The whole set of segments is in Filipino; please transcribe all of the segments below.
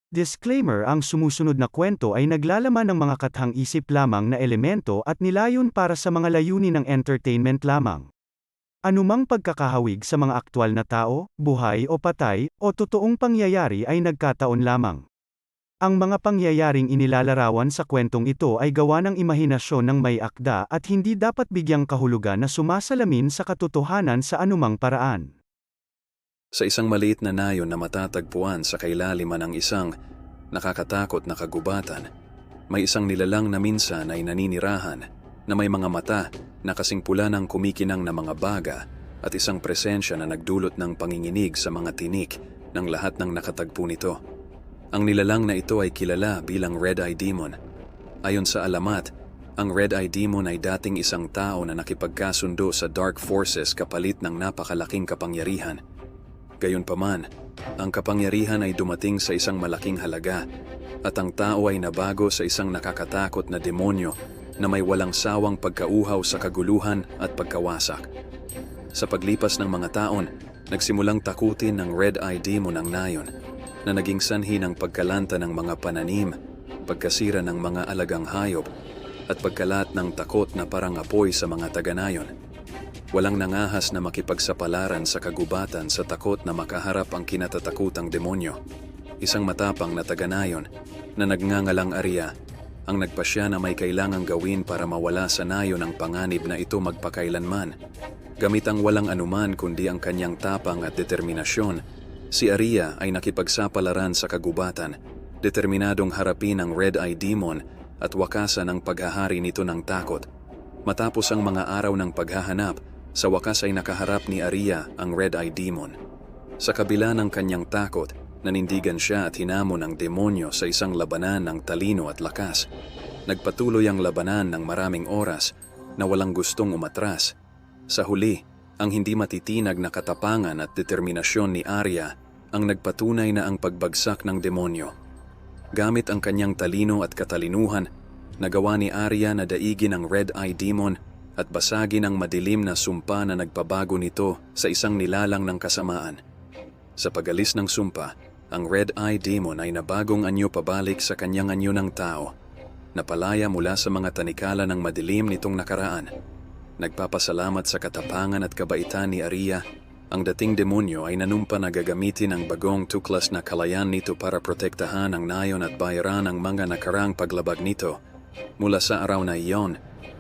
Disclaimer: ang sumusunod na kwento ay naglalaman ng mga kathang-isip lamang na elemento at nilayon para sa mga layunin ng entertainment lamang. Anumang pagkakahawig sa mga aktwal na tao, buhay o patay, o totoong pangyayari ay nagkataon lamang. Ang mga pangyayaring inilalarawan sa kwentong ito ay gawa ng imahinasyon ng may akda at hindi dapat bigyang kahulugan na sumasalamin sa katotohanan sa anumang paraan. Sa isang maliit na nayon na matatagpuan sa kailaliman ng isang nakakatakot na kagubatan, may isang nilalang na minsan ay naninirahan na may mga mata na kasing pula ng kumikinang na mga baga at isang presensya na nagdulot ng panginginig sa mga tinik ng lahat ng nakatagpo nito. Ang nilalang na ito ay kilala bilang Red-Eye Demon. Ayon sa alamat, ang Red-Eye Demon ay dating isang tao na nakipagkasundo sa Dark Forces kapalit ng napakalaking kapangyarihan. Gayunpaman, ang kapangyarihan ay dumating sa isang malaking halaga at ang tao ay nabago sa isang nakakatakot na demonyo na may walang sawang pagkauhaw sa kaguluhan at pagkawasak. Sa paglipas ng mga taon, nagsimulang takutin ng Red-Eye Demon ang nayon na naging sanhi ng pagkalanta ng mga pananim, pagkasira ng mga alagang hayop at pagkalat ng takot na parang apoy sa mga taga-nayon. Walang nangahas na makipagsapalaran sa kagubatan sa takot na makaharap ang kinatatakutang demonyo. Isang matapang na taga-nayon na nagngangalang Arya ang nagpasya na may kailangang gawin para mawala sa nayon ang panganib na ito magpakailanman. Gamit ang walang anuman kundi ang kanyang tapang at determinasyon, si Arya ay nakipagsapalaran sa kagubatan, determinadong harapin ang Red-Eye Demon at wakasan ang paghahari nito ng takot. Matapos ang mga araw ng paghahanap, sa wakas ay nakaharap ni Arya ang Red-Eye Demon. Sa kabila ng kanyang takot, nanindigan siya at hinamon ang demonyo sa isang labanan ng talino at lakas. Nagpatuloy ang labanan ng maraming oras na walang gustong umatras. Sa huli, ang hindi matitinag na katapangan at determinasyon ni Arya ang nagpatunay na ang pagbagsak ng demonyo. Gamit ang kanyang talino at katalinuhan, nagawa ni Arya na daigin ang Red-Eye Demon at basagin ang madilim na sumpa na nagpabago nito sa isang nilalang ng kasamaan. Sa pagalis ng sumpa, ang Red-Eye Demon ay nabagong anyo pabalik sa kanyang anyo ng tao, napalaya mula sa mga tanikala ng madilim nitong nakaraan. Nagpapasalamat sa katapangan at kabaitan ni Arya, ang dating demonyo ay nanumpa na gagamitin ang bagong tuklas na kalayan nito para protektahan ang nayon at bayaran ang mga nakarang paglabag nito. Mula sa araw na iyon,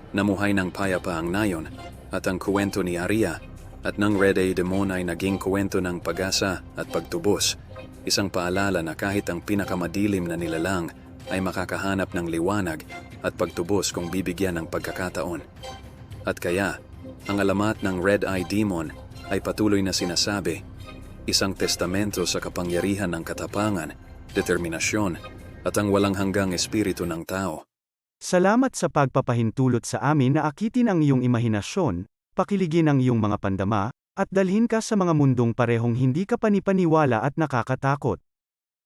namuhay ng payapa ang nayon at ang kwento ni Arya at ng Red-Eye Demon ay naging kwento ng pag-asa at pagtubos. Isang paalala na kahit ang pinakamadilim na nilalang ay makakahanap ng liwanag at pagtubos kung bibigyan ng pagkakataon. At kaya, ang alamat ng Red-Eye Demon ay patuloy na sinasabi, isang testamento sa kapangyarihan ng katapangan, determinasyon at ang walang hanggang espiritu ng tao. Salamat sa pagpapahintulot sa amin na akitin ang iyong imahinasyon, pakiligin ang iyong mga pandama, at dalhin ka sa mga mundong parehong hindi ka panipaniwala at nakakatakot.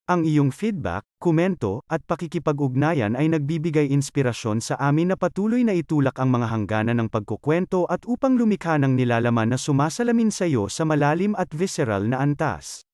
Ang iyong feedback, komento, at pakikipag-ugnayan ay nagbibigay inspirasyon sa amin na patuloy na itulak ang mga hangganan ng pagkukwento at upang lumikha ng nilalaman na sumasalamin sa iyo sa malalim at visceral na antas.